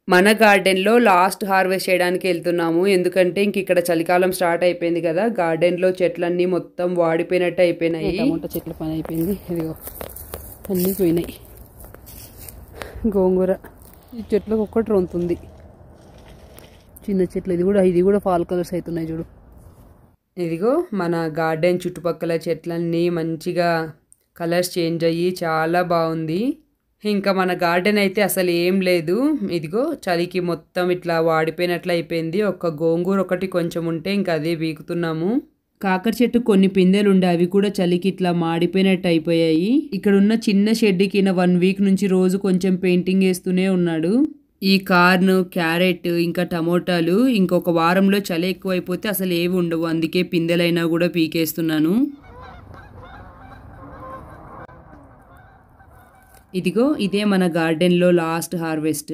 మన గార్డెన్‌లో last harvest చేయడానికి ఎళ్తున్నాము. ఎందుకంటే ఇక్కడ చలికాలం స్టార్ట్ అయిపోయింది కదా! గార్డెన్‌లో చెట్లన్నీ మొత్తం వాడిపోయినట్టు అయిపోయినాయి. టమాటా చెట్ల పని అయిపోయింది. ఇదిగో అన్నీ పోయినాయి. గోంగూర ఈ చెట్లకు ఒక్కటి రొంతుంది. చిన్న చెట్లు ఇది కూడా ఫాల్ కలర్స్ అవుతున్నాయి చూడు. ఇదిగో మన గార్డెన్ చుట్టుపక్కల చెట్లన్నీ మంచిగా కలర్స్ చేంజ్ అయ్యి చాలా బాగుంది. ఇంకా మన గార్డెన్ అయితే అసలు ఏం లేదు. ఇదిగో చలికి మొత్తం ఇట్లా వాడిపోయినట్లు అయిపోయింది. ఒక్క గోంగూర ఒకటి కొంచెం ఉంటే ఇంకా అదే వీకుతున్నాము. కాకర చెట్టు కొన్ని పిందెలు ఉండే అవి కూడా చలికి ఇట్లా మాడిపోయినట్టు అయిపోయాయి. ఇక్కడ ఉన్న చిన్న షెడ్కి 1 వీక్ నుంచి రోజు కొంచెం పెయింటింగ్ వేస్తూనే ఉన్నాడు. ఈ కార్న్, క్యారెట్ ఇంకా టమోటాలు ఇంకొక వారంలో చలి ఎక్కువైపోతే అసలు ఏవి ఉండవు. అందుకే పిందెలైనా కూడా పీకేస్తున్నాను. ఇదిగో ఇదే మన గార్డెన్లో లాస్ట్ హార్వెస్ట్.